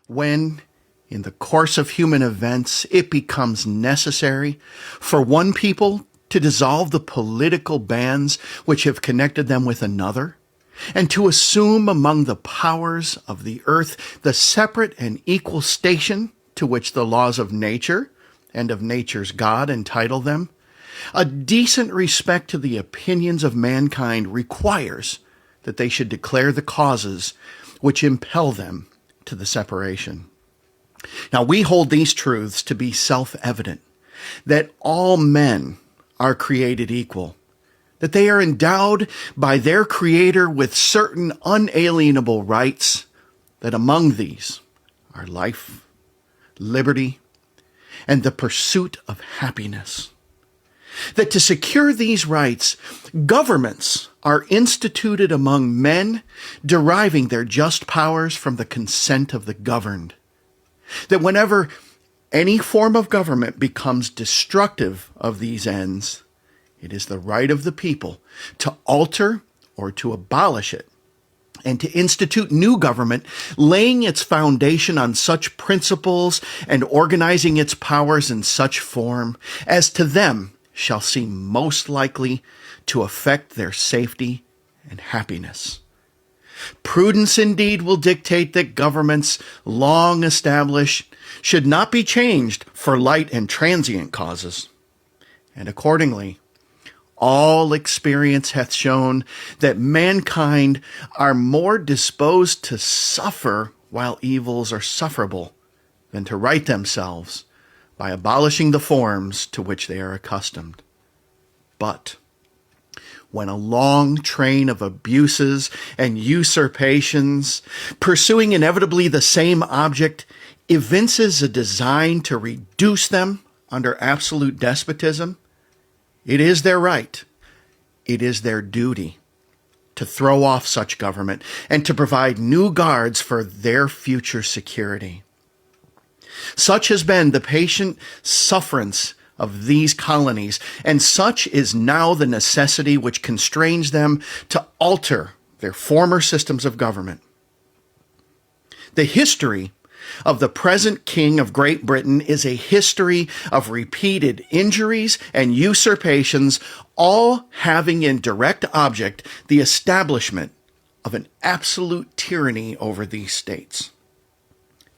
When, in the course of human events, it becomes necessary for one people to dissolve the political bands which have connected them with another, and to assume among the powers of the earth the separate and equal station to which the laws of nature and of nature's God entitle them, a decent respect to the opinions of mankind requires that they should declare the causes which impel them to the separation. Now, we hold these truths to be self-evident, that all men are created equal, that they are endowed by their Creator with certain unalienable rights, that among these are life, liberty, and the pursuit of happiness. That to secure these rights, governments are instituted among men, deriving their just powers from the consent of the governed. That whenever any form of government becomes destructive of these ends, it is the right of the people to alter or to abolish it, and to institute new government, laying its foundation on such principles and organizing its powers in such form as to them shall seem most likely to affect their safety and happiness. Prudence indeed will dictate that governments long established should not be changed for light and transient causes. And accordingly, all experience hath shown that mankind are more disposed to suffer while evils are sufferable than to right themselves by abolishing the forms to which they are accustomed. But when a long train of abuses and usurpations, pursuing inevitably the same object, evinces a design to reduce them under absolute despotism, it is their right, it is their duty to throw off such government and to provide new guards for their future security. Such has been the patient sufferance of these colonies, and such is now the necessity which constrains them to alter their former systems of government. The history of the present King of Great Britain is a history of repeated injuries and usurpations, all having in direct object the establishment of an absolute tyranny over these states.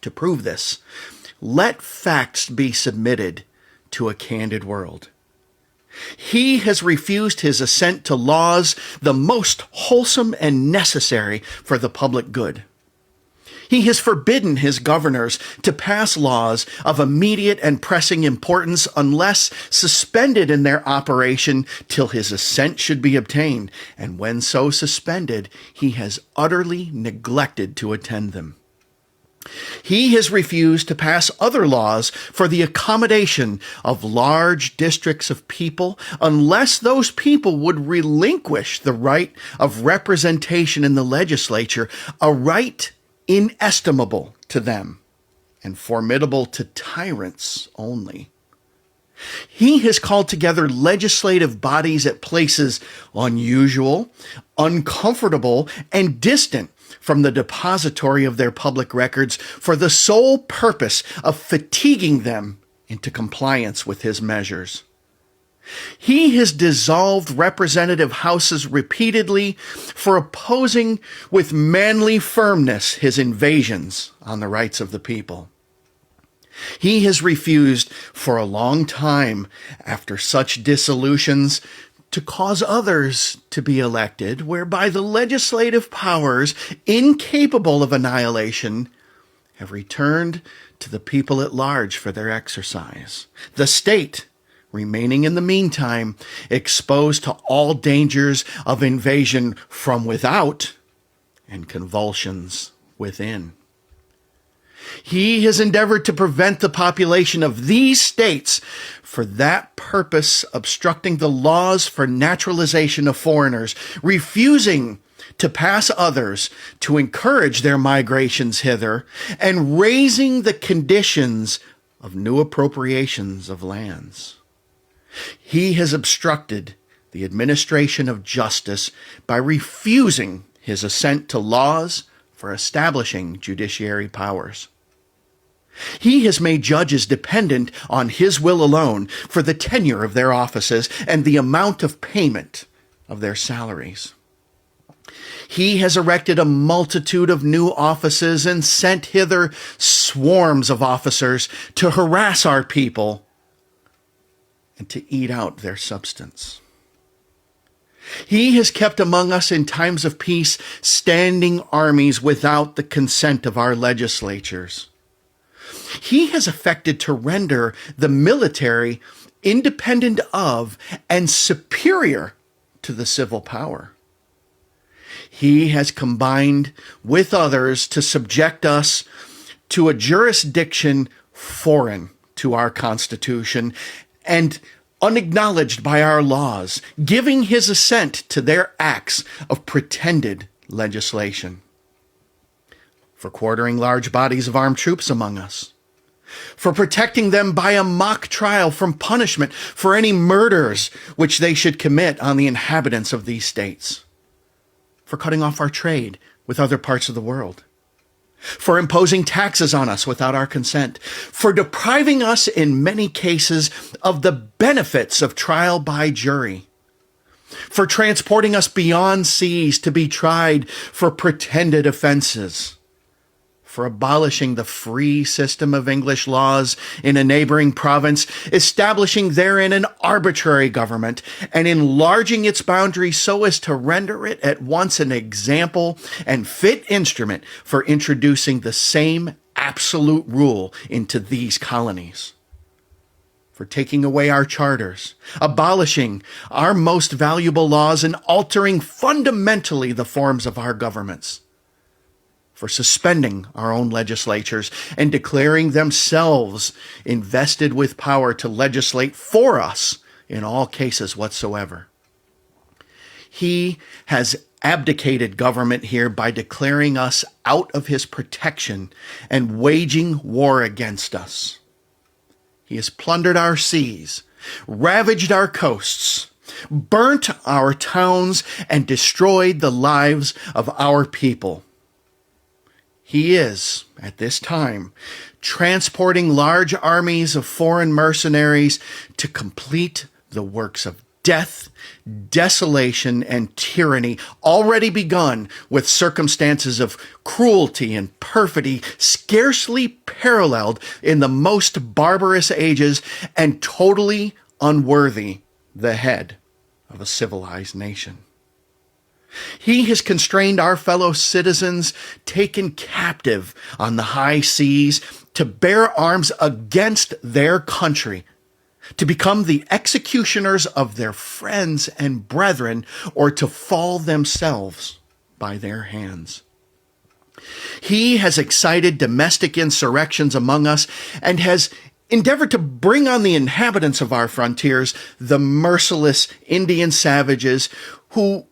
To prove this, let facts be submitted to a candid world. He has refused his assent to laws the most wholesome and necessary for the public good. He has forbidden his governors to pass laws of immediate and pressing importance unless suspended in their operation till his assent should be obtained, and when so suspended, he has utterly neglected to attend them. He has refused to pass other laws for the accommodation of large districts of people unless those people would relinquish the right of representation in the legislature, a right inestimable to them and formidable to tyrants only. He has called together legislative bodies at places unusual, uncomfortable, and distant from the depository of their public records for the sole purpose of fatiguing them into compliance with his measures. He has dissolved representative houses repeatedly for opposing with manly firmness his invasions on the rights of the people. He has refused for a long time after such dissolutions to cause others to be elected, whereby the legislative powers, incapable of annihilation, have returned to the people at large for their exercise. The state remaining in the meantime exposed to all dangers of invasion from without and convulsions within. He has endeavored to prevent the population of these states for that purpose, obstructing the laws for naturalization of foreigners, refusing to pass others to encourage their migrations hither, and raising the conditions of new appropriations of lands. He has obstructed the administration of justice by refusing his assent to laws for establishing judiciary powers. He has made judges dependent on his will alone for the tenure of their offices and the amount of payment of their salaries. He has erected a multitude of new offices and sent hither swarms of officers to harass our people and to eat out their substance. He has kept among us in times of peace standing armies without the consent of our legislatures. He has affected to render the military independent of and superior to the civil power. He has combined with others to subject us to a jurisdiction foreign to our Constitution and unacknowledged by our laws, giving his assent to their acts of pretended legislation. For quartering large bodies of armed troops among us, for protecting them by a mock trial from punishment for any murders which they should commit on the inhabitants of these states, for cutting off our trade with other parts of the world, for imposing taxes on us without our consent, for depriving us in many cases of the benefits of trial by jury, for transporting us beyond seas to be tried for pretended offenses, for abolishing the free system of English laws in a neighboring province, establishing therein an arbitrary government, and enlarging its boundaries so as to render it at once an example and fit instrument for introducing the same absolute rule into these colonies, for taking away our charters, abolishing our most valuable laws, and altering fundamentally the forms of our governments, for suspending our own legislatures and declaring themselves invested with power to legislate for us in all cases whatsoever. He has abdicated government here by declaring us out of his protection and waging war against us. He has plundered our seas, ravaged our coasts, burnt our towns, and destroyed the lives of our people. He is, at this time, transporting large armies of foreign mercenaries to complete the works of death, desolation, and tyranny already begun with circumstances of cruelty and perfidy scarcely paralleled in the most barbarous ages and totally unworthy the head of a civilized nation. He has constrained our fellow citizens taken captive on the high seas to bear arms against their country, to become the executioners of their friends and brethren, or to fall themselves by their hands. He has excited domestic insurrections among us and has endeavored to bring on the inhabitants of our frontiers the merciless Indian savages who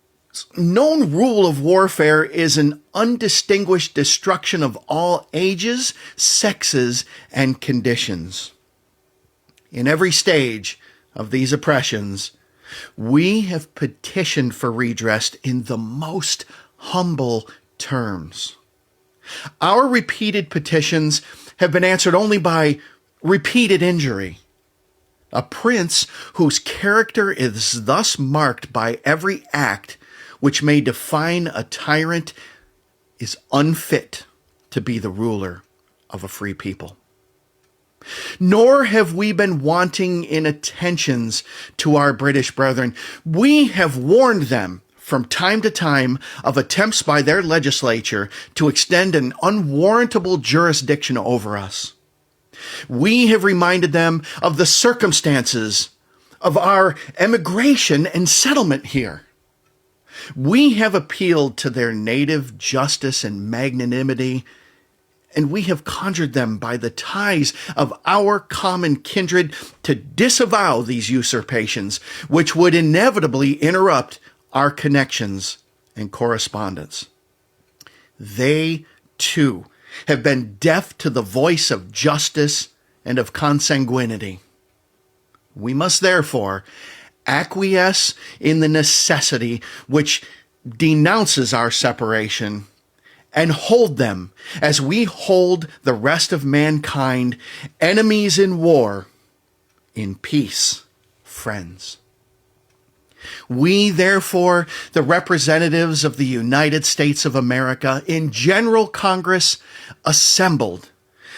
known rule of warfare is an undistinguished destruction of all ages, sexes, and conditions. In every stage of these oppressions, we have petitioned for redress in the most humble terms. Our repeated petitions have been answered only by repeated injury. A prince whose character is thus marked by every act which may define a tyrant is unfit to be the ruler of a free people. Nor have we been wanting in attentions to our British brethren. We have warned them from time to time of attempts by their legislature to extend an unwarrantable jurisdiction over us. We have reminded them of the circumstances of our emigration and settlement here. We have appealed to their native justice and magnanimity, and we have conjured them by the ties of our common kindred to disavow these usurpations, which would inevitably interrupt our connections and correspondence. They, too, have been deaf to the voice of justice and of consanguinity. We must therefore acquiesce in the necessity which denounces our separation and hold them as we hold the rest of mankind, enemies in war, in peace, friends. We, therefore, the representatives of the United States of America in General Congress, assembled,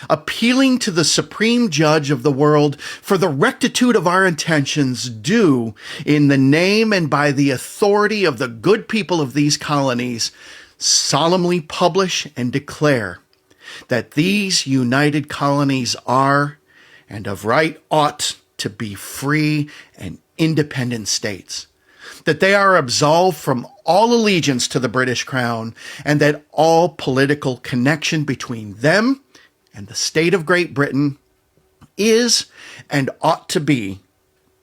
appealing to the Supreme Judge of the world for the rectitude of our intentions, do, in the name and by the authority of the good people of these colonies, solemnly publish and declare that these united colonies are, and of right ought to be, free and independent states, that they are absolved from all allegiance to the British Crown, and that all political connection between them and the state of Great Britain is and ought to be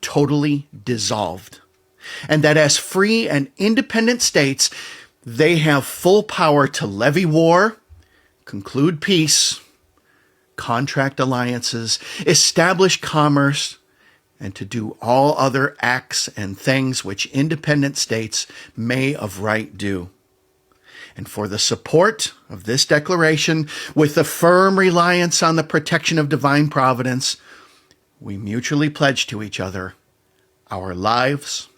totally dissolved, and that as free and independent states, they have full power to levy war, conclude peace, contract alliances, establish commerce, and to do all other acts and things which independent states may of right do. And for the support of this declaration, with the firm reliance on the protection of divine providence, we mutually pledge to each other our lives,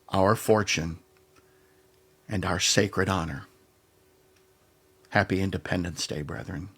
our fortune, and our sacred honor. Happy Independence Day, brethren.